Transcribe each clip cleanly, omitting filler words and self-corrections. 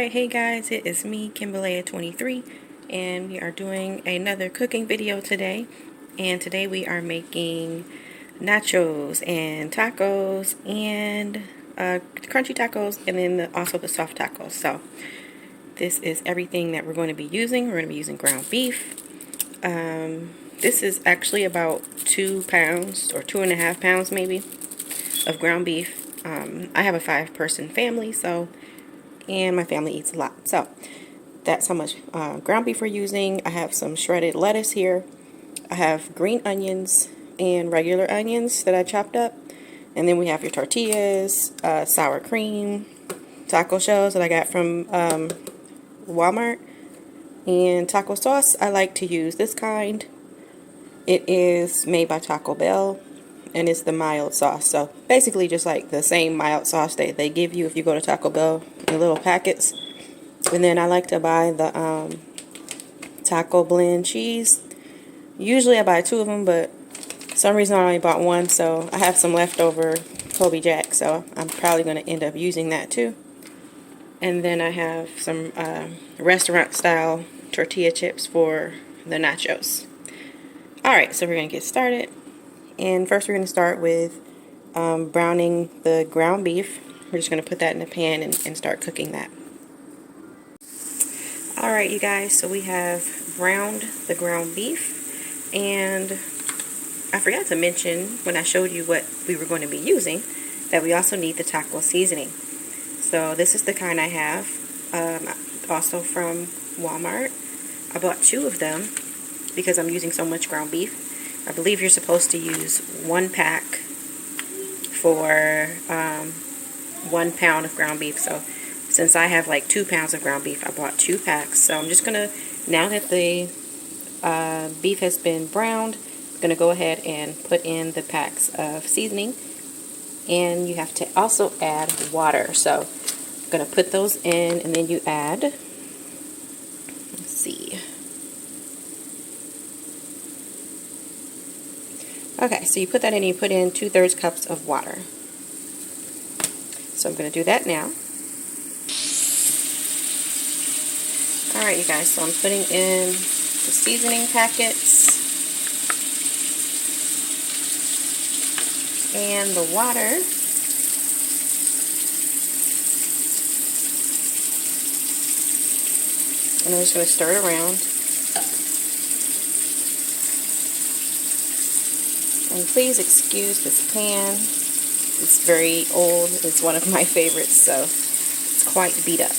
Alright, hey guys, it is me, Kimberlea23, and we are doing another cooking video today. And today we are making nachos and tacos and crunchy tacos, and then also the soft tacos. So this is everything that we're going to be using. We're going to be using ground beef. This is actually about 2 pounds or 2.5 pounds maybe of ground beef. I have a 5-person family, and my family eats a lot, so that's how much ground beef we're using. I have some shredded lettuce here. I have green onions and regular onions that I chopped up, and then we have your tortillas, sour cream, taco shells that I got from Walmart, and taco sauce. I like to use this kind. It is made by Taco Bell, and it's the mild sauce. So basically just like the same mild sauce that they give you if you go to Taco Bell in little packets. And then I like to buy the taco blend cheese. Usually I buy 2 of them, but for some reason I only bought 1, so I have some leftover Kobe Jack, so I'm probably going to end up using that too. And then I have some restaurant style tortilla chips for the nachos. Alright, so we're going to get started. And first we're going to start with browning the ground beef. We're just going to put that in a pan and start cooking that. Alright, you guys, so we have browned the ground beef, and I forgot to mention when I showed you what we were going to be using that we also need the taco seasoning. So this is the kind I have, also from Walmart. I bought 2 of them because I'm using so much ground beef. I believe you're supposed to use 1 pack for 1 pound of ground beef. So since I have like 2 pounds of ground beef, I bought 2 packs. So I'm just going to, now that the beef has been browned, I'm going to go ahead and put in the packs of seasoning. And you have to also add water. So I'm going to put those in, and then you add, let's see. Okay, so you put that in and you put in 2/3 cups of water. So I'm going to do that now. Alright, you guys, so I'm putting in the seasoning packets and the water. And I'm just going to stir it around. And please excuse this pan. It's very old. It's one of my favorites, so it's quite beat up.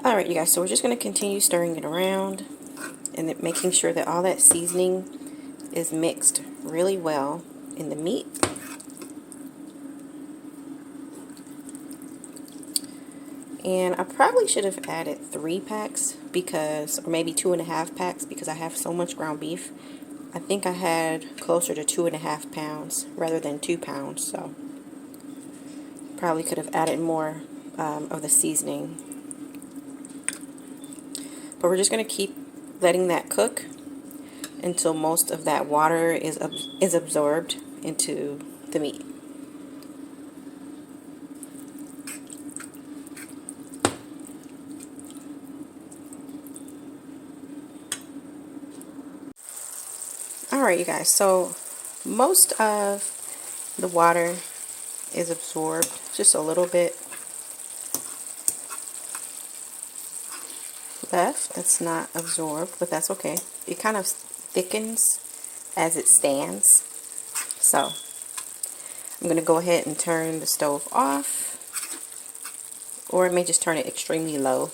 Alright, you guys, so we're just going to continue stirring it around and making sure that all that seasoning is mixed really well in the meat. And I probably should have added 3 packs because, or maybe 2.5 packs, because I have so much ground beef. I think I had closer to 2.5 pounds rather than 2 pounds, so probably could have added more of the seasoning. But we're just going to keep letting that cook until most of that water is absorbed into the meat. Alright, you guys, so most of the water is absorbed, just a little bit left that's not absorbed, but that's okay. It kind of thickens as it stands. So I'm going to go ahead and turn the stove off, or I may just turn it extremely low.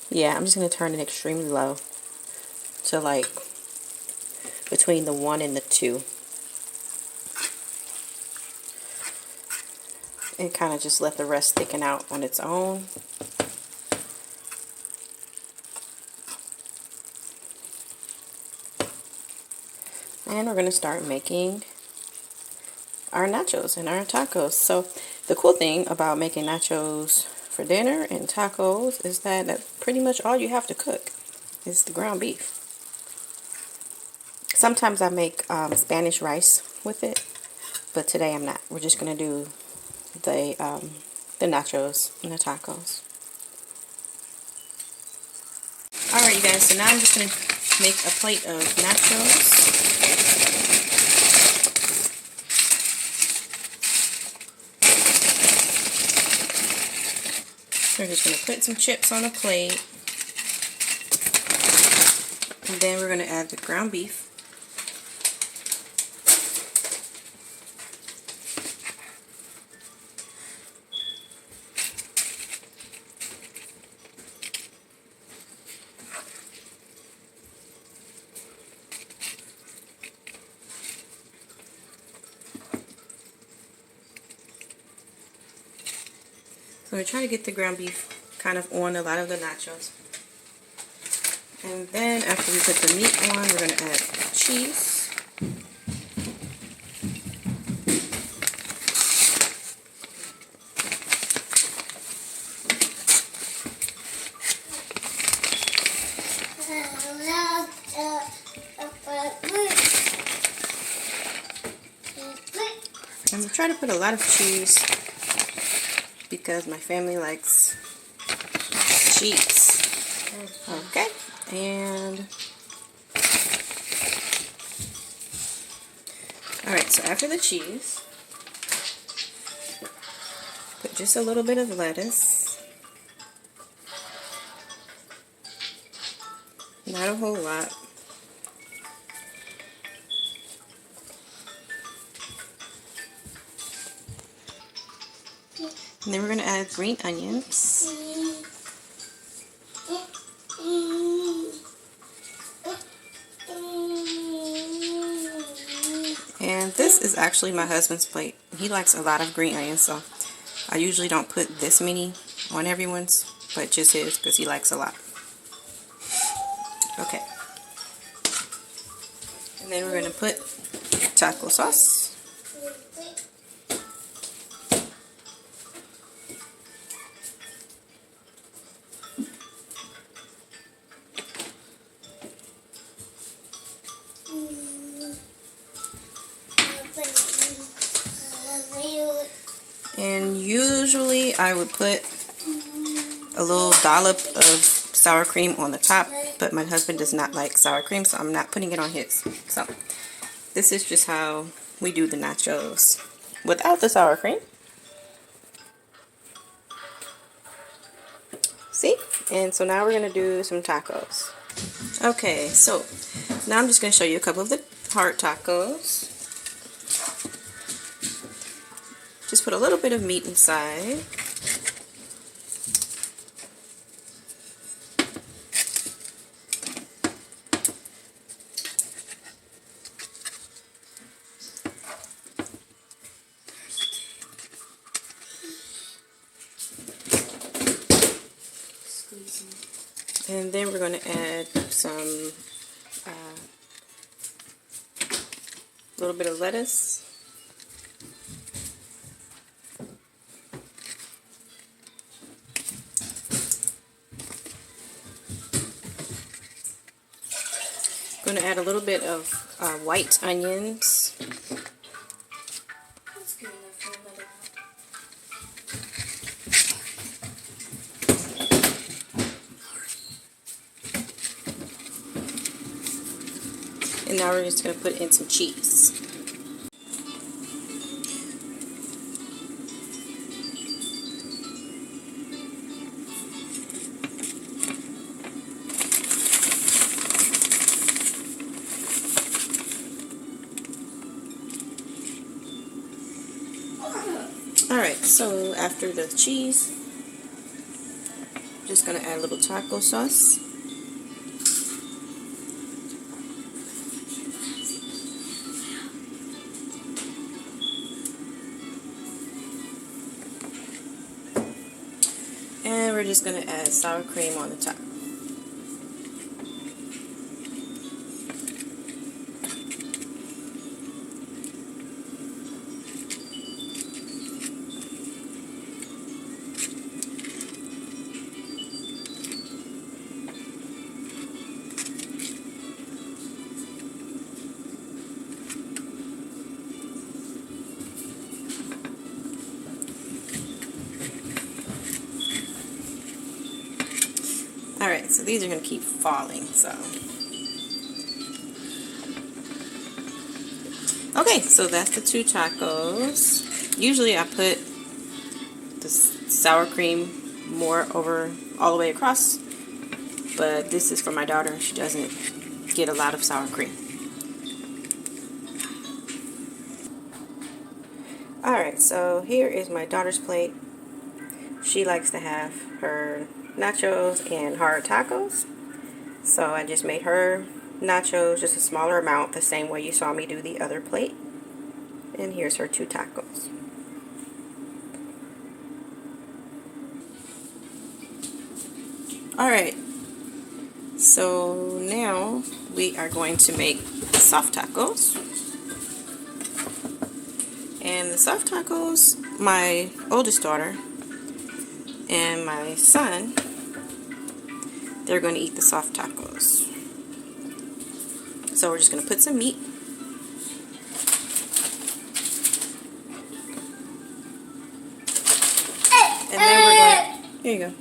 Yeah, I'm just going to turn it extremely low to like between the 1 and the 2. And kind of just let the rest thicken out on its own. And we're going to start making our nachos and our tacos. So the cool thing about making nachos for dinner and tacos is that that's pretty much all you have to cook is the ground beef. Sometimes I make Spanish rice with it. But today I'm not. We're just going to do the nachos and the tacos. Alright, you guys, so now I'm just going to make a plate of nachos. We're just going to put some chips on a plate. And then we're going to add the ground beef. So we're trying to get the ground beef kind of on a lot of the nachos. And then after we put the meat on, we're going to add cheese. And we try to put a lot of cheese because my family likes cheese. Okay, and alright, so after the cheese, put just a little bit of lettuce. Not a whole lot. And then we're going to add green onions. And this is actually my husband's plate. He likes a lot of green onions, so I usually don't put this many on everyone's, but just his because he likes a lot. Okay. And then we're going to put taco sauce. And usually I would put a little dollop of sour cream on the top, but my husband does not like sour cream, so I'm not putting it on his. So this is just how we do the nachos without the sour cream. See? And so now we're going to do some tacos. Okay, so now I'm just going to show you a couple of the hard tacos. Just put a little bit of meat inside. And then we're going to add some little bit of lettuce. Going to add a little bit of white onions. And now we're just going to put in some cheese. Alright, so after the cheese, I'm just going to add a little taco sauce. And we're just going to add sour cream on the top. so these are going to keep falling, so. Okay, so that's the 2 tacos. Usually I put the sour cream more over all the way across, but this is for my daughter. She doesn't get a lot of sour cream. Alright, so here is my daughter's plate. She likes to have her nachos and hard tacos. So I just made her nachos, just a smaller amount, the same way you saw me do the other plate. And here's her 2 tacos. Alright, so now we are going to make soft tacos. And the soft tacos, my oldest daughter and my son, they're going to eat the soft tacos. So we're just going to put some meat. And then we're going to, here you go.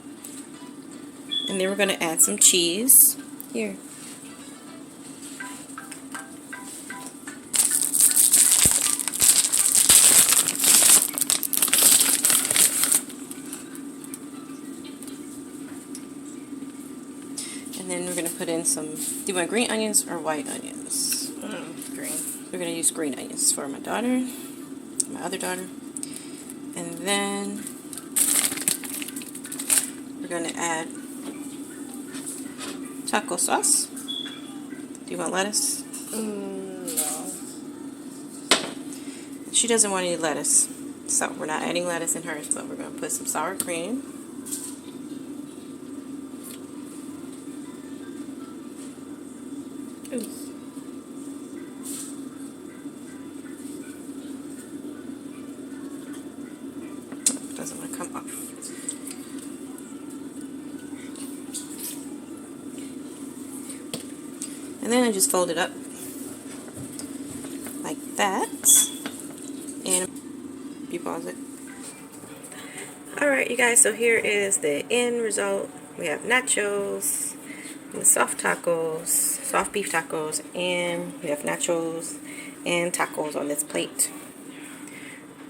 And then we're going to add some cheese. Here. And then we're going to put in some, do you want green onions or white onions? Green. We're going to use green onions for my daughter, my other daughter. And then we're going to add taco sauce. Do you want lettuce? No. She doesn't want any lettuce, so we're not adding lettuce in hers, but we're going to put some sour cream. Ooh. Doesn't want to come off. And then I just fold it up like that. And you pause it. Alright, you guys, so here is the end result. We have nachos, and soft tacos, soft beef tacos, and we have nachos and tacos on this plate.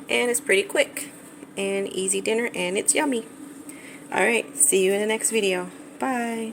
And it's pretty quick and easy dinner, and it's yummy. Alright, see you in the next video. Bye.